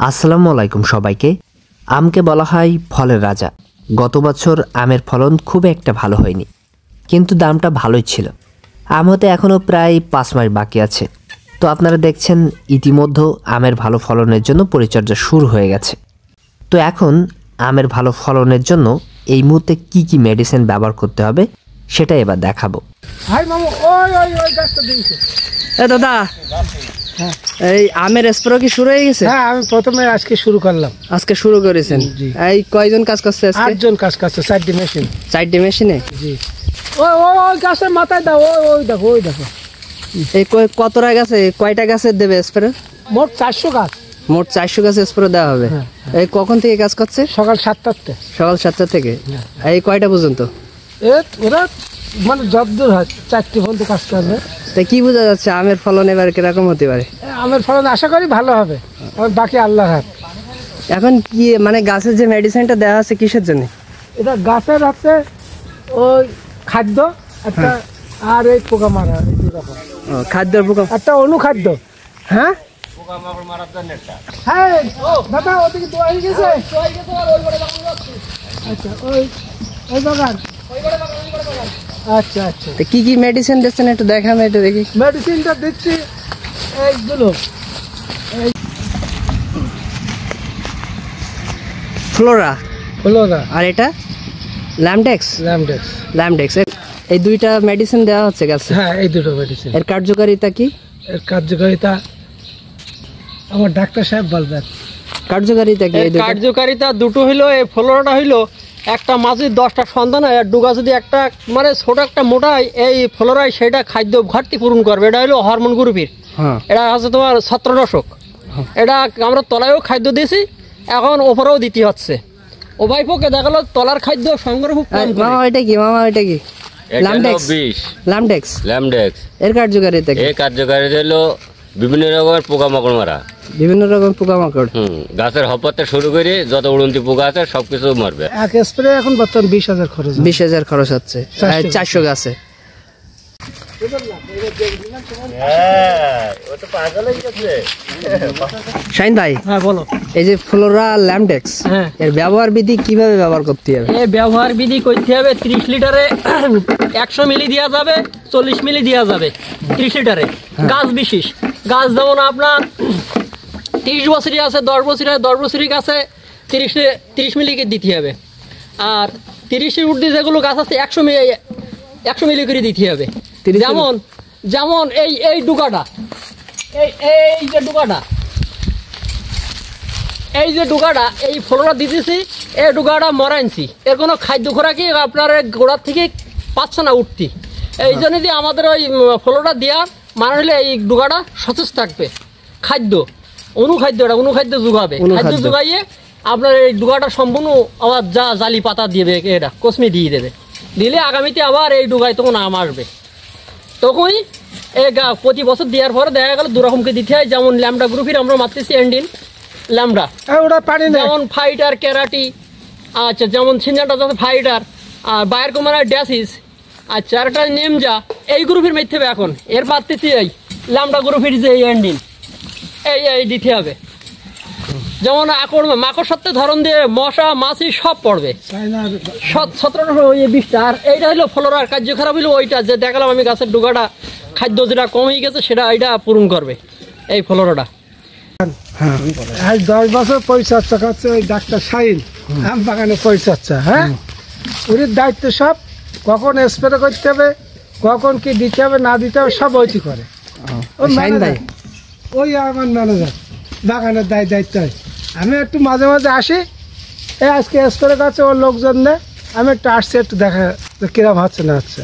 আসসালামু আলাইকুম সবাইকে। আমকে বলা হয় ফলের রাজা। গত বছর আমের ফলন খুব একটা ভালো হয়নি, কিন্তু দামটা ভালোই ছিল। আম হতে এখনও প্রায় 5 মাস বাকি আছে। তো আপনারা দেখছেন ইতিমধ্যে আমের ভালো ফলনের জন্য পরিচর্যা শুরু হয়ে গেছে। তো এখন আমের ভালো ফলনের জন্য এই মুহূর্তে কি কি মেডিসিন ব্যবহার করতে হবে সেটা এবার দেখাবো। দাদা, এই আমের স্প্রে কি শুরু হয়ে গেছে? হ্যাঁ, আমি প্রথমে আজকে শুরু করলাম। আজকে শুরু করেছেন? এই কয়জন কাজ করছে আজকে? 8 জন কাজ করছে, 4টি মেশিন। 4টি মেশিনে? জি। ওই গাছের মাথায় দাও, ওই দেখো। এই কতটা গাছে, কয়টা গাছের দেবে স্প্রে? মোট 400 গাছ। মোট 400 গাছে স্প্রে দেওয়া হবে। এই কখন থেকে কাজ করছে? সকাল 7টাতে। সকাল 7টা থেকে এই কয়টা পর্যন্ত? ওরা মানে যতদূর হয় 4টি পর্যন্ত কাজ করবে। তা কি বোঝা যাচ্ছে আমের ফলন এবার কিরকম হতে পারে? আমের ফলন আশা করি ভালো হবে, বাকি আল্লাহর হাত। এখন কি মানে গাছের যে মেডিসিনটা দেওয়া আছে কিসের জন্য? এটা গাছের আছে ওই খাদ্য একটা, আর এই পোকা মারা, এই দুই রকম। খাদ্য পোকা, একটা অনুখাদ্য। হ্যাঁ হ্যাঁ দাদা, ওদিকে তো হয়ে গেছে। আচ্ছা, ওই বাগান। আচ্ছা। কি কি মেডিসিন দিচ্ছেন একটু দেখান, একটু দেখি। মেডিসিনটা দিচ্ছি এইগুলো, ফ্লোরা। আর এটা ল্যামডেক্স। এই দুইটা মেডিসিন দেওয়া হচ্ছে গাছে? হ্যাঁ, এই দুটো মেডিসিন। এর কার্যকারিতা কি? এর কার্যকারিতা আমার ডাক্তার সাহেব বলবেন। কার্যকারিতা কি? কার্যকারিতা দুটো হইলো, এই ফ্লোরাটা হইলো একটা মাঝে 10টা সন্তান হয়, আর ডুগা যদি একটা মানে ছোট একটা মোটাই এই ফ্লোরায় সেটা খাদ্য ঘাটতি পূরণ করবে। এটা হলো হরমোন গ্রুপের। এটা আছে তোমার ছত্রনাশক। এটা আমরা তলায়ও খাদ্য দিয়েছি, এখন ওপরেও দিতে হচ্ছে। উভয় পক্ষে দেখালো তলার খাদ্য সংগ্রহ খুব কম। মামা এটা কি? ল্যামডেক্স। এর কার্যকারিতা কি? এর কার্যকারিতা হলো বিভিন্ন রকমের পোকামাকড় মারা। বিভিন্ন রকম পোকামাকড়, গাছের হপাতে শুরু করে যত উড়ন্তি পোকা আছে সবকিছু মারবে। এক স্প্রে এখন বর্তমান 20,000 খরচ। 20,000 খরচ হচ্ছে 400 গাছে। শাহিন ভাই, হ্যাঁ বলো। এই যে ফ্লোরা ল্যামডেক্স, এর ব্যবহার বিধি কিভাবে ব্যবহার করতে হবে? এই ব্যবহার বিধি করতে হবে 30 লিটারে 100 মিলি দেওয়া যাবে, 40 মিলি দেওয়া যাবে 30 লিটারে। গাছ বিশেষ, গাছ যেমন আপনার 30 বছরই আছে, 10 বছরই গাছে 30 মিলিকে দিতে হবে। আর 30-এর ঊর্ধ্বে যেগুলো গাছ আছে 100 মিলি করে দিতে হবে। যেমন এই ডুগাটা, এই যে ডুগাটা এই ফ্লোরা দিতেছি, এই ডুগাটা মরাইছি। এর কোনো খাদ্য খোরাকি আপনার গোড়ার থেকে পাচ্ছে না উঠতি। এই জন্য দিয়ে আমাদের ওই ফ্লোরা দেওয়ার মানে হলে এই ডুগাটা সতেজ থাকবে। অনুখাদ্য যোগাবে। খাদ্য যোগাইয়ে আপনার এই ডুগাটা সম্পূর্ণ আবার জালি পাতা দিবে, এটা কসমি দিয়ে দেবে। দিলে আগামীতে আবার এই ডুগায় তখন আম আসবে। তখনই এই প্রতি বছর দেওয়ার পরে দেখা গেল দুরকমকে দিতে হয়। যেমন ল্যামডা গ্রুপের আমরা মারতেছি এন্ডিন ল্যামডা, যেমন ফাইটার ক্যারাটি, আচ্ছা যেমন সিনজাটা আছে ফাইটার, আর বায়ার কুমারের ড্যাসিস, আচ্ছা আর একটা নেমজা। এই গ্রুপের মিথ্যে হবে এখন। এর মারতেছি এই ল্যামডা গ্রুপের যে এন্ডিন এই দিতে হবে। যেমন মাকড় সত্ত্বে ধরন দিয়ে মশা মাছি সব পড়বে 17-20টা। আর এইটা হলো ফ্লোরার কার্য খারাপ হইলো ওইটা যে দেখালাম আমি, গাছের ডুগাটা খাদ্য যেটা কম হয়ে গেছে সেটা এইটা পূরণ করবে এই ফ্লোরাটা। 10 বছর পরিচর্যা করছে ওই ডাক্তার শাহিন, আম বাগানে পরিচর্যা। হ্যাঁ, ওর দায়িত্ব সব, কখন স্প্রে করতে হবে, কখন কি দিতে হবে না দিতে হবে সব ওইটি করে। ওই আমার ম্যানেজার, বাগানের দায়িত্ব। আমি একটু মাঝে মাঝে আসি, আজকে স্প্রে করছে ওর লোকজন নেই, আমি একটু আসছি একটু দেখা কিরম হচ্ছে না হচ্ছে।